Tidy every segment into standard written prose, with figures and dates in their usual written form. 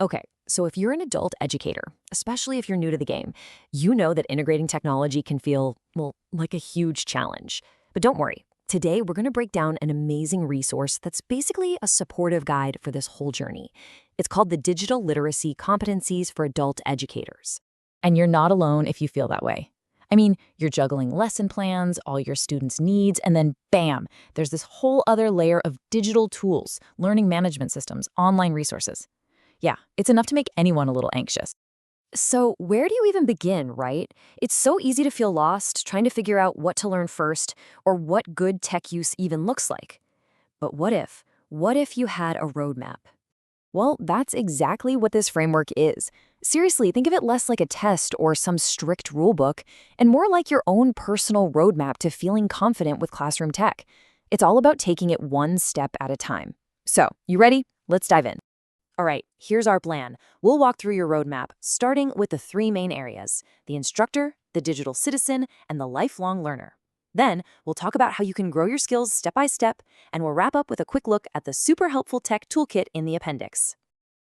Okay, so if you're an adult educator, especially if you're new to the game, you know that integrating technology can feel, well, like a huge challenge. But don't worry. Today, we're going to break down an amazing resource that's basically a supportive guide for this whole journey. It's called the Digital Literacy Competencies for Adult Educators. And you're not alone if you feel that way. I mean, you're juggling lesson plans, all your students' needs, and then bam, there's this whole other layer of digital tools, learning management systems, online resources. Yeah, it's enough to make anyone a little anxious. So, where do you even begin, right? It's so easy to feel lost trying to figure out what to learn first or what good tech use even looks like. But what if? What if you had a roadmap? Well, that's exactly what this framework is. Seriously, think of it less like a test or some strict rulebook and more like your own personal roadmap to feeling confident with classroom tech. It's all about taking it one step at a time. So, you ready? Let's dive in. All right, here's our plan. We'll walk through your roadmap, starting with the three main areas: the instructor, the digital citizen, and the lifelong learner. Then, we'll talk about how you can grow your skills step by step, and we'll wrap up with a quick look at the super helpful tech toolkit in the appendix.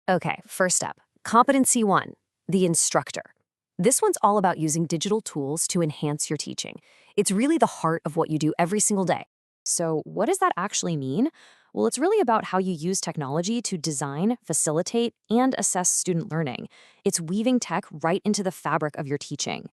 Okay, first up, competency one, the instructor. This one's all about using digital tools to enhance your teaching. It's really the heart of what you do every single day. So, what does that actually mean? Well, it's really about how you use technology to design, facilitate, and assess student learning. It's weaving tech right into the fabric of your teaching.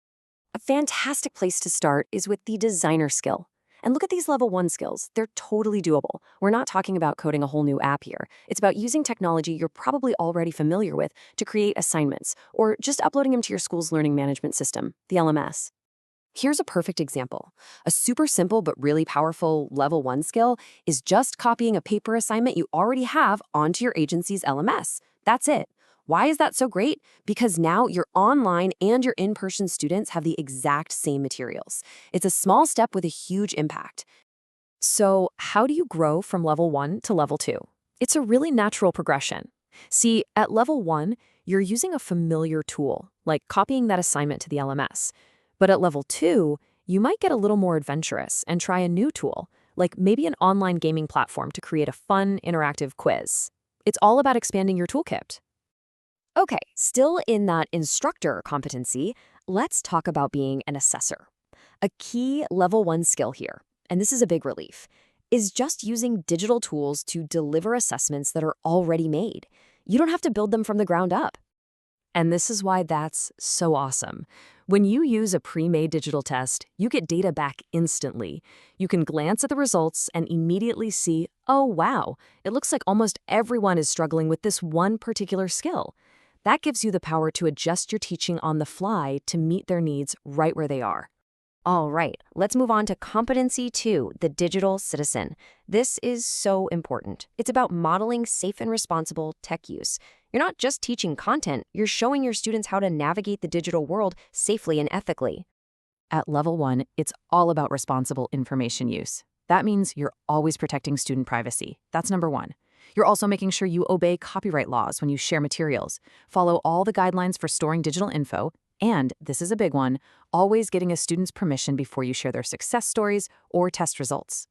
A fantastic place to start is with the designer skill. And look at these level one skills. They're totally doable. We're not talking about coding a whole new app here. It's about using technology you're probably already familiar with to create assignments, or just uploading them to your school's learning management system, the LMS. Here's a perfect example. A super simple but really powerful level one skill is just copying a paper assignment you already have onto your agency's LMS. That's it. Why is that so great? Because now your online and your in-person students have the exact same materials. It's a small step with a huge impact. So, how do you grow from level one to level two? It's a really natural progression. See, at level one, you're using a familiar tool, like copying that assignment to the LMS. But at level two, you might get a little more adventurous and try a new tool, like maybe an online gaming platform to create a fun, interactive quiz. It's all about expanding your toolkit. Okay, still in that instructor competency, let's talk about being an assessor. A key level one skill here, and this is a big relief, is just using digital tools to deliver assessments that are already made. You don't have to build them from the ground up. And this is why that's so awesome. When you use a pre-made digital test, you get data back instantly. You can glance at the results and immediately see, oh wow, it looks like almost everyone is struggling with this one particular skill. That gives you the power to adjust your teaching on the fly to meet their needs right where they are. All right, let's move on to competency two, the digital citizen. This is so important. It's about modeling safe and responsible tech use. You're not just teaching content, you're showing your students how to navigate the digital world safely and ethically. At level one, it's all about responsible information use. That means you're always protecting student privacy. That's number one. You're also making sure you obey copyright laws when you share materials, follow all the guidelines for storing digital info, and, this is a big one, always getting a student's permission before you share their success stories or test results.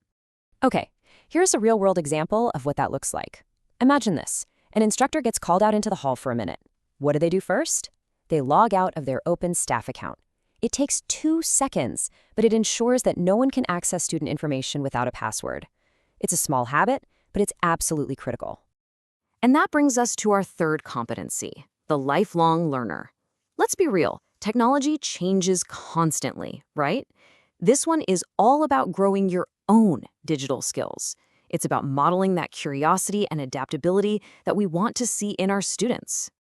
Okay, here's a real-world example of what that looks like. Imagine this. An instructor gets called out into the hall for a minute. What do they do first? They log out of their open staff account. It takes 2 seconds, but it ensures that no one can access student information without a password. It's a small habit, but it's absolutely critical. And that brings us to our third competency, the lifelong learner. Let's be real, technology changes constantly, right? This one is all about growing your own digital skills. It's about modeling that curiosity and adaptability that we want to see in our students.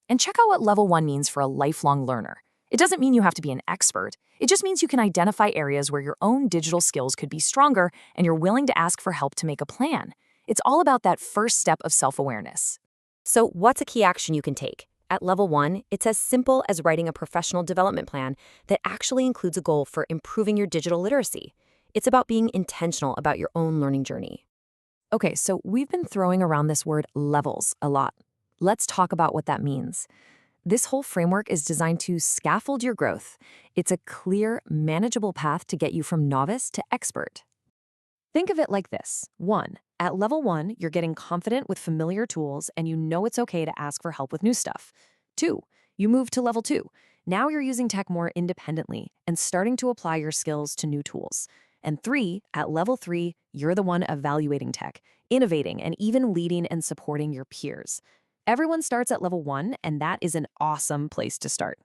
And check out what level one means for a lifelong learner. It doesn't mean you have to be an expert. It just means you can identify areas where your own digital skills could be stronger and you're willing to ask for help to make a plan. It's all about that first step of self-awareness. So what's a key action you can take? At level one, it's as simple as writing a professional development plan that actually includes a goal for improving your digital literacy. It's about being intentional about your own learning journey. Okay, so we've been throwing around this word levels a lot. Let's talk about what that means. This whole framework is designed to scaffold your growth. It's a clear, manageable path to get you from novice to expert. Think of it like this. 1. At level 1, you're getting confident with familiar tools and you know it's okay to ask for help with new stuff. 2, you move to level 2. Now you're using tech more independently and starting to apply your skills to new tools. And 3, at level 3, you're the one evaluating tech, innovating, and even leading and supporting your peers. Everyone starts at level 1, and that is an awesome place to start.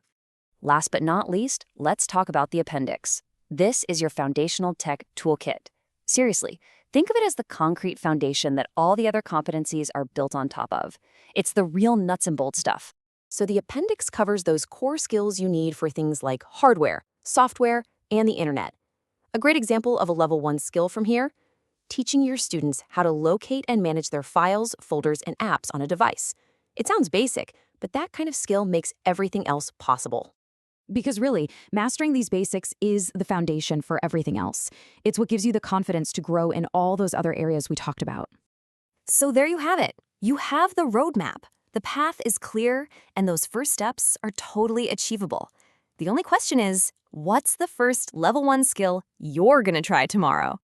Last but not least, let's talk about the appendix. This is your foundational tech toolkit. Seriously, think of it as the concrete foundation that all the other competencies are built on top of. It's the real nuts and bolts stuff. So the appendix covers those core skills you need for things like hardware, software, and the internet. A great example of a level 1 skill from here: teaching your students how to locate and manage their files, folders, and apps on a device. It sounds basic, but that kind of skill makes everything else possible. Because really, mastering these basics is the foundation for everything else. It's what gives you the confidence to grow in all those other areas we talked about. So there you have it. You have the roadmap. The path is clear, and those first steps are totally achievable. The only question is, what's the first level 1 skill you're going to try tomorrow?